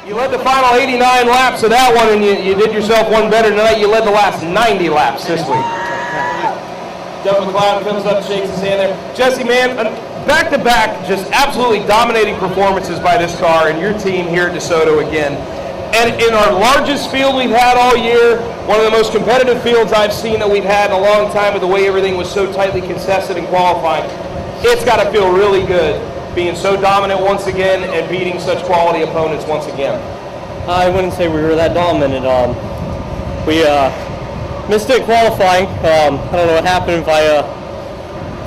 You led the final 89 laps of that one, and you did yourself one better tonight. You led the last 90 laps this week. Jeff McLeod comes up, shakes his hand there. Jesse, man, back-to-back, just absolutely dominating performances by this car and your team here at Desoto again. And in our largest field we've had all year, one of the most competitive fields I've seen that we've had in a long time, with the way everything was so tightly contested in qualifying, it's got to feel really good being so dominant once again and beating such quality opponents once again. I wouldn't say we were that dominant. We missed it qualifying. I don't know what happened if I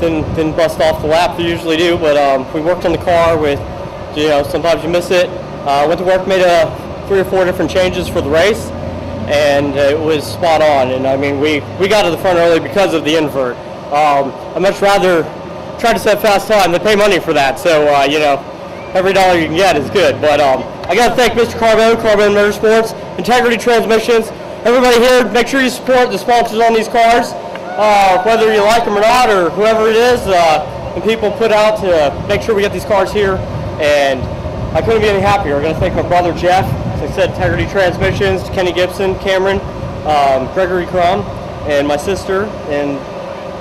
didn't bust off the lap we usually do, but we worked on the car with, sometimes you miss it. Went to work, made 3 or 4 different changes for the race, and it was spot on. And I mean, we got to the front early because of the invert. I'd much rather try to set fast time than pay money for that. So, every dollar you can get is good. But I got to thank Mr. Carbone Motorsports, Integrity Transmissions. Everybody here, make sure you support the sponsors on these cars, whether you like them or not, or whoever it is, and people put out to make sure we get these cars here. And I couldn't be any happier. I'm going to thank my brother Jeff, as I said, Integrity Transmissions, Kenny Gibson, Cameron, Gregory Crum, and my sister, and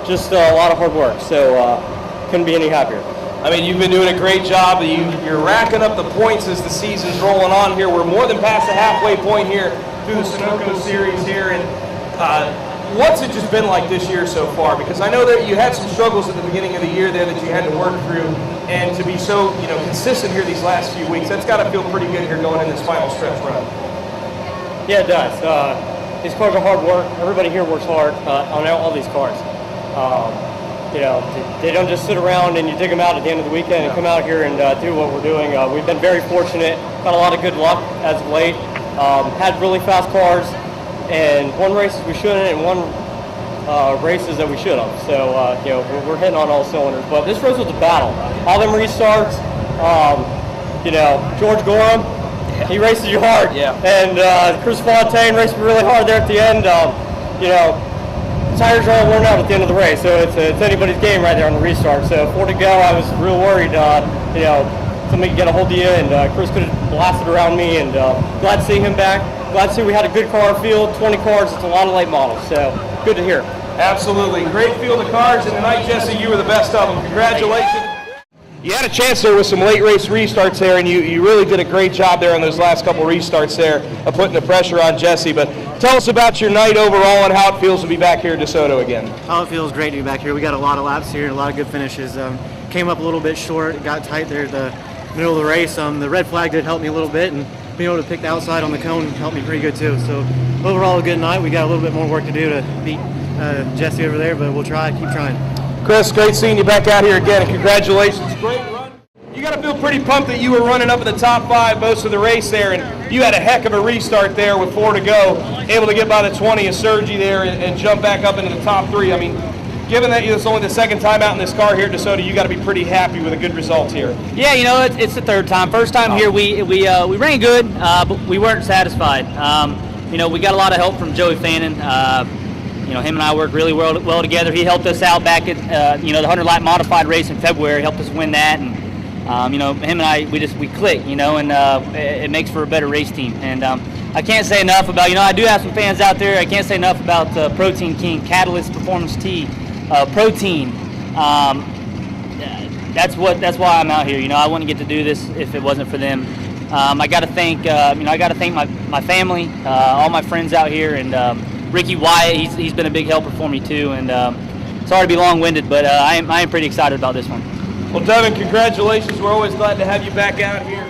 just a lot of hard work. So couldn't be any happier. I mean, you've been doing a great job. You're racking up the points as the season's rolling on here. We're more than past the halfway point here through the Sunoco Series here. And what's it just been like this year so far? Because I know that you had some struggles at the beginning of the year there that you had to work through, and to be so consistent here these last few weeks, that's got to feel pretty good here going in this final stretch run. Yeah, it does. These cars are hard work. Everybody here works hard on all these cars. They don't just sit around and you dig them out at the end of the weekend and come out here and do what we're doing. We've been very fortunate, got a lot of good luck as of late. Had really fast cars, and won races we shouldn't, and won races that we should have. So we're hitting on all cylinders. But this race was a battle. All them restarts. George Gorham, he races you hard. Yeah. And Chris Fontaine raced really hard there at the end. Tires are all worn out at the end of the race, so it's anybody's game right there on the restart. So 4 to go, I was real worried, somebody could get a hold of you, and Chris could have blasted around me, and glad to see him back. Glad to see we had a good car field, 20 cars, it's a lot of late models, so good to hear. Absolutely, great field of cars, and tonight, Jesse, you were the best of them. Congratulations. You had a chance there with some late race restarts there, and you really did a great job there on those last couple restarts there of putting the pressure on Jesse. But tell us about your night overall and how it feels to be back here at Desoto again. Oh, it feels great to be back here. We got a lot of laps here and a lot of good finishes. Came up a little bit short, got tight there at the middle of the race. The red flag did help me a little bit, and being able to pick the outside on the cone helped me pretty good too. So overall, a good night. We got a little bit more work to do to beat Jesse over there, but we'll keep trying. Chris, great seeing you back out here again, and congratulations. Great run. You got to feel pretty pumped that you were running up in the top 5 most of the race there, and you had a heck of a restart there with 4 to go, able to get by the 20 of Sergi there and jump back up into the top 3. I mean, given that it's only the second time out in this car here at Desoto, you got to be pretty happy with a good result here. Yeah, it's the third time. First time here we ran good, but we weren't satisfied. We got a lot of help from Joey Fannin. Him and I worked really well together. He helped us out back at the 100-lap modified race in February. Helped us win that, and him and I we click. And it makes for a better race team. And I can't say enough about I do have some fans out there. I can't say enough about Protein King Catalyst Performance Tea Protein. That's why I'm out here. I wouldn't get to do this if it wasn't for them. I got to thank my family, all my friends out here, and Ricky Wyatt. He's been a big helper for me too. And sorry to be long-winded, but I am pretty excited about this one. Well, Devin, congratulations. We're always glad to have you back out here.